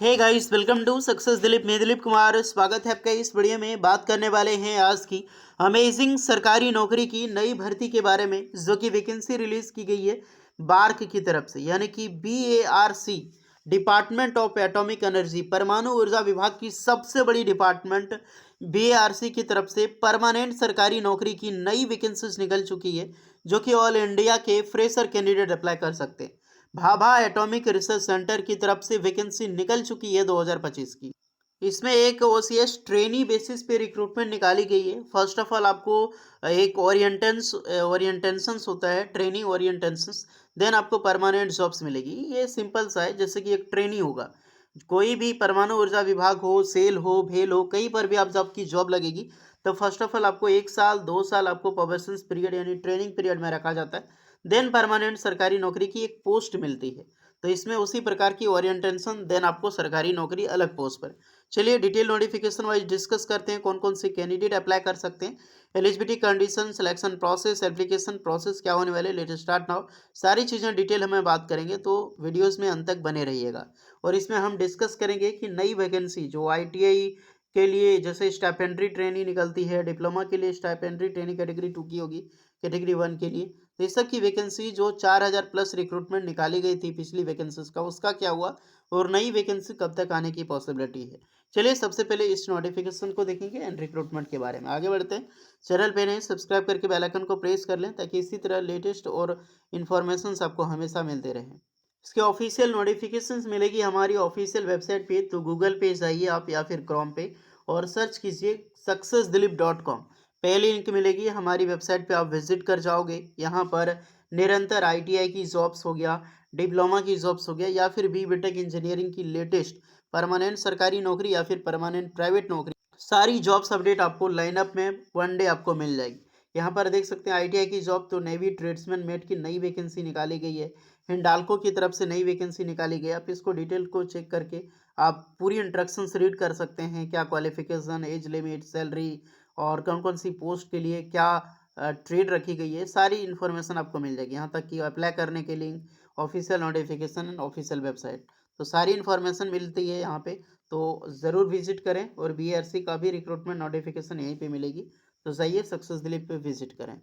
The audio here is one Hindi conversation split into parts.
Hey guys, welcome to success Dilip. मैं दिलीप कुमार, स्वागत है आपका इस वीडियो में। बात करने वाले हैं आज की अमेजिंग सरकारी नौकरी की नई भर्ती के बारे में, जो कि वैकेंसी रिलीज की गई है बार्क की तरफ से, यानी कि BARC, department of atomic energy, परमाणु ऊर्जा विभाग की सबसे बड़ी डिपार्टमेंट BARC की तरफ से परमानेंट सरकारी नौकरी की नई वैकेंसीज निकल चुकी है, जो कि ऑल इंडिया के फ्रेशर कैंडिडेट अप्लाई कर सकते हैं। भाभा एटॉमिक रिसर्च सेंटर की तरफ से वैकेंसी निकल चुकी है 2025 की। इसमें एक OCS ट्रेनी बेसिस पे रिक्रूटमेंट निकाली गई है। फर्स्ट ऑफ ऑल आपको एक ओरिएंटेशंस होता है, ट्रेनिंग ओरिएंटेशंस, देन आपको परमानेंट जॉब्स मिलेगी। ये सिंपल सा है, जैसे कि एक ट्रेनी होगा। कोई भी परमाणु ऊर्जा विभाग हो, सेल हो, भेल हो, कहीं पर भी आप जब की जॉब लगेगी तो फर्स्ट ऑफ ऑल आपको 1 साल 2 साल आपको प्रोबेशन पीरियड यानी ट्रेनिंग पीरियड में रखा जाता है। देन परमानेंट सरकारी नौकरी की एक पोस्ट मिलती है। तो इसमें उसी प्रकार की ओरिएंटेशन, देन आपको सरकारी नौकरी अलग पोस्ट पर। चलिए डिटेल नोटिफिकेशन वाइज डिस्कस करते हैं, कौन कौन से कैंडिडेट अप्लाई कर सकते हैं, eligibility condition, selection process, application process क्या होने वाले, लेट स्टार्ट नाउ। सारी चीज़ें डिटेल हमें बात करेंगे, तो वीडियोस में अंत तक बने रहिएगा। और इसमें हम डिस्कस करेंगे कि नई वैकेंसी जो ITI के लिए जैसे स्टाइपेंड्री ट्रेनिंग निकलती है, डिप्लोमा के लिए स्टाइपेंड्री ट्रेनिंग कैटेगरी 2 की होगी, कैटेगरी 1 के लिए। तो इस सब की वैकेंसी जो 4000 प्लस रिक्रूटमेंट निकाली गई थी पिछली वैकेंसीज का, उसका क्या हुआ और नई वैकेंसी कब तक आने की पॉसिबिलिटी है। चलिए सबसे पहले इस नोटिफिकेशन को देखेंगे एंड रिक्रूटमेंट के बारे में। आगे बढ़ते हैं। चैनल पे नए सब्सक्राइब करके बेल आइकन को प्रेस कर लें, ताकि इसी तरह लेटेस्ट और इन्फॉर्मेशन आपको हमेशा मिलते रहें। इसके ऑफिशियल नोटिफिकेशंस मिलेगी हमारी ऑफिशियल वेबसाइट पे, तो गूगल पे जाइए आप या फिर क्रोम पे और सर्च कीजिए successdilip.com। पहली लिंक मिलेगी हमारी वेबसाइट पे, आप विजिट कर जाओगे। यहाँ पर निरंतर ITI की जॉब्स हो गया, डिप्लोमा की जॉब्स हो गया, या फिर BTech इंजीनियरिंग की लेटेस्ट परमानेंट सरकारी नौकरी या फिर परमानेंट प्राइवेट नौकरी, सारी जॉब्स अपडेट आपको लाइनअप में वन डे आपको मिल जाएगी। यहाँ पर देख सकते हैं ITI की जॉब, तो नेवी ट्रेड्समैन मेट की नई वैकेंसी निकाली गई है। हिंडाल्को की तरफ से नई वैकेंसी निकाली गई है। आप इसको डिटेल को चेक करके आप पूरी इंस्ट्रक्शंस रीड कर सकते हैं, क्या क्वालिफिकेशन, एज लिमिट, सैलरी और कौन कौन सी पोस्ट के लिए क्या ट्रेड रखी गई है, सारी इन्फॉर्मेशन आपको मिल जाएगी। यहाँ तक कि अप्लाई करने के link, official notification and official website, तो सारी इन्फॉर्मेशन मिलती है यहाँ पे। तो ज़रूर विजिट करें, और BRC का भी रिक्रूटमेंट नोटिफिकेशन यहीं पे मिलेगी, तो जाइए सक्सेस दिलीप पे विजिट करें।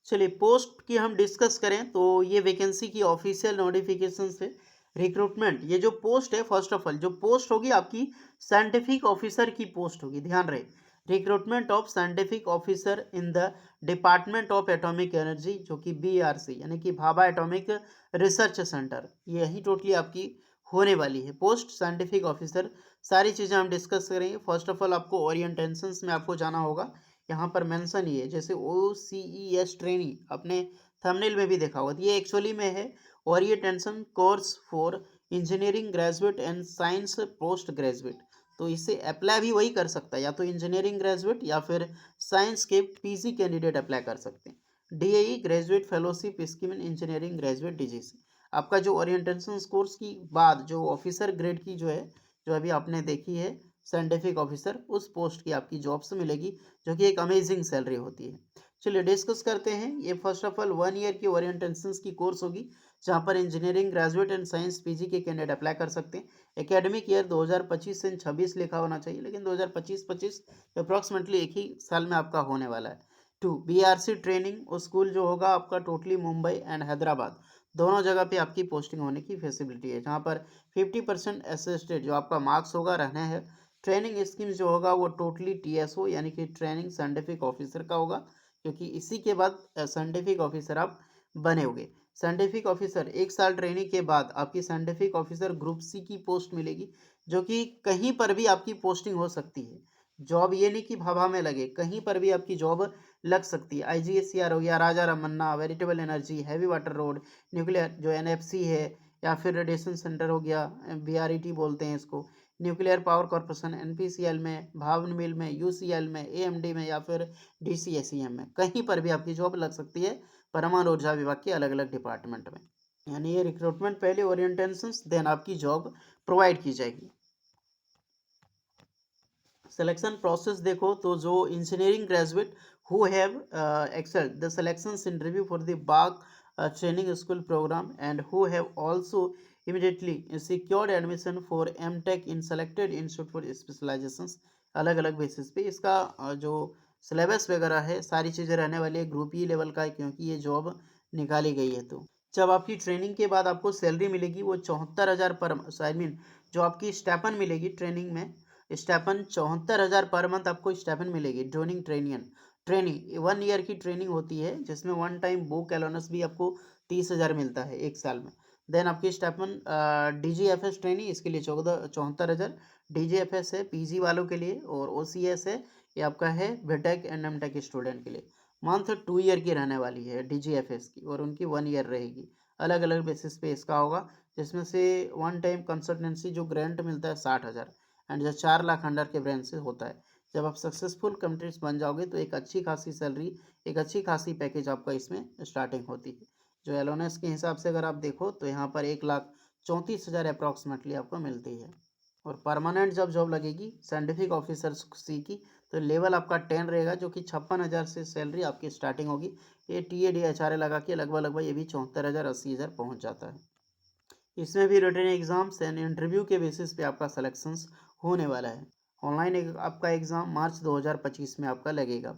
चलिए पोस्ट की हम डिस्कस करें, तो ये वैकेंसी की ऑफिशियल नोटिफिकेशन से रिक्रूटमेंट, ये जो पोस्ट है, फर्स्ट ऑफ ऑल जो पोस्ट होगी आपकी साइंटिफिक ऑफिसर की पोस्ट होगी, ध्यान रहे। Recruitment of scientific officer in the department of atomic energy, जो कि BRC यानी कि भाभा एटॉमिक रिसर्च सेंटर, यही टोटली आपकी होने वाली है पोस्ट साइंटिफिक ऑफिसर। सारी चीज़ें हम डिस्कस करेंगे। फर्स्ट ऑफ ऑल आपको ओरिएंटेशंस में आपको जाना होगा। यहाँ पर मेंशन ही है, जैसे OCES ट्रेनिंग, अपने थंबनेल में भी देखा होगा, तो ये एक्चुअली में है orientation course for engineering graduate and science post graduate. तो इसे अप्लाई भी वही कर सकता है, या तो इंजीनियरिंग ग्रेजुएट या फिर साइंस के PG कैंडिडेट अप्लाई कर सकते हैं। DAE graduate fellowship scheme in engineering graduate DGC। आपका जो ओरिएंटेशन कोर्स की बाद जो ऑफिसर ग्रेड की जो है, जो अभी आपने देखी है साइंटिफिक ऑफिसर, उस पोस्ट की आपकी जॉब्स मिलेगी, जो कि एक अमेजिंग सैलरी होती है। चलिए डिस्कस करते हैं। ये फर्स्ट ऑफ ऑल 1 ईयर की ओरिएंटेशन की कोर्स होगी, जहाँ पर engineering graduate and science PG के कैंडिडेट अप्लाई कर सकते हैं। एकेडमिक ईयर 2025 से 26 लिखा होना चाहिए, लेकिन 2025 अप्रॉक्सीमेटली एक ही साल में आपका होने वाला है। 2 BRC ट्रेनिंग स्कूल जो होगा आपका टोटली मुंबई एंड हैदराबाद, दोनों जगह पे आपकी पोस्टिंग होने की फैसिलिटी है, जहाँ पर 50% असिस्टेड जो आपका मार्क्स होगा रहने हैं। ट्रेनिंग स्कीम जो होगा वो टोटली TSO यानी कि ट्रेनिंग साइंटिफिक ऑफिसर का होगा, क्योंकि इसी के बाद साइंटिफिक ऑफिसर आप बने होगे। साइंटिफिक ऑफिसर 1 साल ट्रेनिंग के बाद आपकी साइंटिफिक ऑफिसर ग्रुप C की पोस्ट मिलेगी, जो कि कहीं पर भी आपकी पोस्टिंग हो सकती है। जॉब ये नहीं कि भाभा में लगे, कहीं पर भी आपकी जॉब लग सकती है। IGSCR हो गया, Raja Ramanna, variable energy, heavy water road, nuclear जो NFC है, या फिर रेडिएशन सेंटर हो गया, BRET बोलते हैं इसको, न्यूक्लियर पावर कॉर्पोरेशन, NPCL में, भावन मिल में, UCL में, AMD में, या फिर DCSEM में, कहीं पर भी आपकी जॉब लग सकती है परमाणु ऊर्जा विभाग के अलग अलग डिपार्टमेंट में। यानी ये रिक्रूटमेंट पहले ओरिएंटेशन, देन आपकी जॉब प्रोवाइड की जाएगी। सिलेक्शन प्रोसेस देखो, तो जो engineering graduate who have excelled the selections interview for the बाग training school program and who have also immediately secured admission for MTech in selected institute for specialisations. अलग अलग बेसिस पे इसका जो सिलेबस वगैरह है सारी चीज़ें रहने वाली है। ग्रुप ई लेवल का है क्योंकि ये जॉब निकाली गई है। तो जब आपकी ट्रेनिंग के बाद आपको सैलरी मिलेगी वो 74,000 पर आई मीन जो आपकी स्टेपन मिलेगी ट्रेनिंग में, स्टेपन 74,000 पर मंथ आपको स्टेपन मिलेगी। जोइनिंग ट्रेनिंग 1 ईयर की ट्रेनिंग होती है जिसमें वन टाइम बुक एलोनस भी आपको 30,000 मिलता है 1 साल में। देन आपकी स्टेपन DGFS ट्रेनिंग इसके लिए 74,000 DGFS है पीजी वालों के लिए, और OCS है ये आपका है बीटेक एंड एमटेक स्टूडेंट के लिए। मंथ 2 ईयर की रहने वाली है DGFS की, और उनकी 1 ईयर रहेगी। अलग अलग बेसिस पे इसका होगा, जिसमें से वन टाइम कंसल्टेंसी जो ग्रांट मिलता है 60,000 एंड जो 4 लाख अंडर के ब्रांच से होता है। जब आप सक्सेसफुल कंप्लीट बन जाओगे तो एक अच्छी खासी सैलरी, एक अच्छी खासी पैकेज आपका इसमें स्टार्टिंग होती है। जो एलोनेस के हिसाब से अगर आप देखो तो यहाँ पर 1,34,000 अप्रॉक्सीमेटली आपको मिलती है। और परमानेंट जब जॉब लगेगी साइंटिफिक ऑफिसर सी की तो लेवल आपका 10 रहेगा, जो कि 56,000 से सैलरी आपकी स्टार्टिंग होगी। ये TAD HRA लगा के लगभग लगभग ये भी 74,000 80,000 पहुँच जाता है। इसमें भी रिटन एग्जाम्स एंड इंटरव्यू के बेसिस पे आपका सिलेक्शंस होने वाला है। ऑनलाइन आपका एग्ज़ाम मार्च 2025 में आपका लगेगा।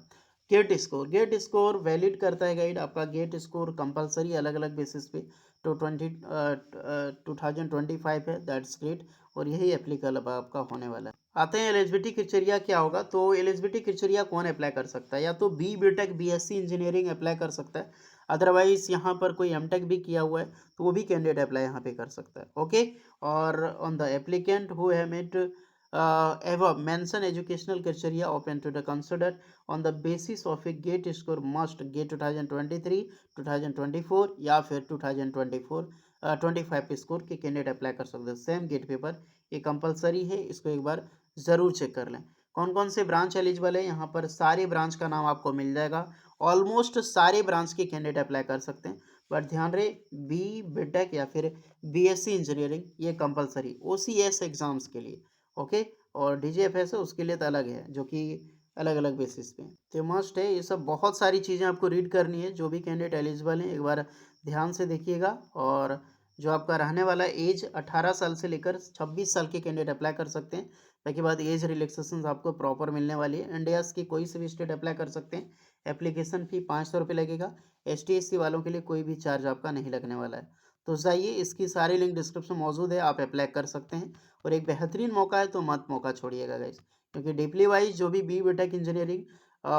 गेट स्कोर वैलिड करता है गाइड। आपका गेट स्कोर कंपलसरी अलग अलग बेसिस पे तो 2025 है, दैट्स ग्रेट। और यही एप्लीकेबल अब आपका होने वाला है। आते हैं एलिजिबिलिटी क्राइटेरिया क्या होगा। तो एलिजिबिलिटी क्राइटेरिया कौन अप्लाई कर सकता है, या तो BTech BSc इंजीनियरिंग अप्लाई कर सकता है, अदरवाइज यहाँ पर कोई MTech भी किया हुआ है तो वो भी कैंडिडेट अप्लाई यहाँ पे कर सकता है। ओके, और on the applicant who have met above mention educational criteria open to the consider on the basis of a gate score must get 2023 2024 या फिर 2024 25 स्कोर के कैंडिडेट अप्लाई कर सकते हैं। सेम गेट पेपर ये कंपलसरी है, इसको एक बार ज़रूर चेक कर लें। कौन कौन से ब्रांच एलिजिबल है, यहाँ पर सारे ब्रांच का नाम आपको मिल जाएगा। ऑलमोस्ट सारे ब्रांच के कैंडिडेट अप्लाई कर सकते हैं, बट ध्यान रहे BTech या फिर BSc इंजीनियरिंग ये कंपलसरी OCS एग्जाम्स के लिए। ओके, और DGFS है उसके लिए तो अलग है, जो कि अलग अलग बेसिस पे तो मस्ट है। ये सब बहुत सारी चीज़ें आपको रीड करनी है। जो भी कैंडिडेट एलिजिबल हैं एक बार ध्यान से देखिएगा। और जो आपका रहने वाला एज 18 साल से लेकर 26 साल के कैंडिडेट अप्लाई कर सकते हैं। ताकि बाद एज रिलैक्सेशन आपको प्रॉपर मिलने वाली है। इंडिया की कोई से भी स्टेट अप्लाई कर सकते हैं। एप्लीकेशन फ़ी 500 रुपये लगेगा। ST SC वालों के लिए कोई भी चार्ज आपका नहीं लगने वाला है। तो जाइए, इसकी सारी लिंक डिस्क्रिप्शन में मौजूद है, आप अप्लाई कर सकते हैं। और एक बेहतरीन मौका है तो मत मौका छोड़िएगा गाइस, क्योंकि डीपली वाइज जो भी BTech engineering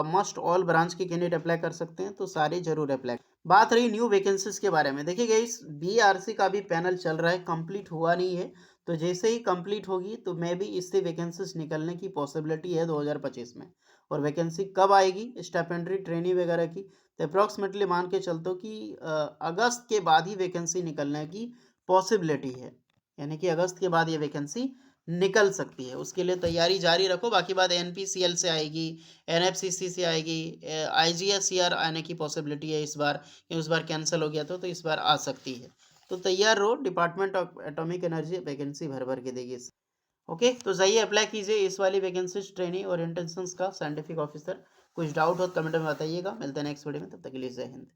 must all branch के कैंडिडेट अप्लाई कर सकते हैं, तो सारे जरूर अप्लाई। बात रही न्यू वैकेंसीज के बारे में, देखिए गाइस BRC का भी पैनल चल रहा है, कंप्लीट हुआ नहीं है। तो जैसे ही कंप्लीट होगी तो मैं भी इससे वैकेंसीज निकलने की पॉसिबिलिटी है 2025 में। और वैकेंसी कब आएगी स्टाइपेंडरी ट्रेनिंग वगैरह की, तो अप्रॉक्सीमेटली मान के चलते हो कि अगस्त के बाद ही वैकेंसी निकलने की पॉसिबिलिटी है। यानी कि अगस्त के बाद ये वैकेंसी निकल सकती है। उसके लिए तैयारी जारी रखो। बाकी बात NPCL से आएगी, NFCC से आएगी, IGSCR आने की पॉसिबिलिटी है इस बार, उस बार कैंसिल हो गया तो इस बार आ सकती है। तो तैयार रहो, department of atomic energy vacancy भर भर के देगी। ओके, तो जाइए अप्लाई कीजिए इस वाली वैकेंसी ट्रेनिंग और इंटेंशंस का साइंटिफिक ऑफिसर। कुछ डाउट हो तो कमेंट में बताइएगा। मिलते हैं नेक्स्ट वीडियो में, तब तक के लिए जय हिंद।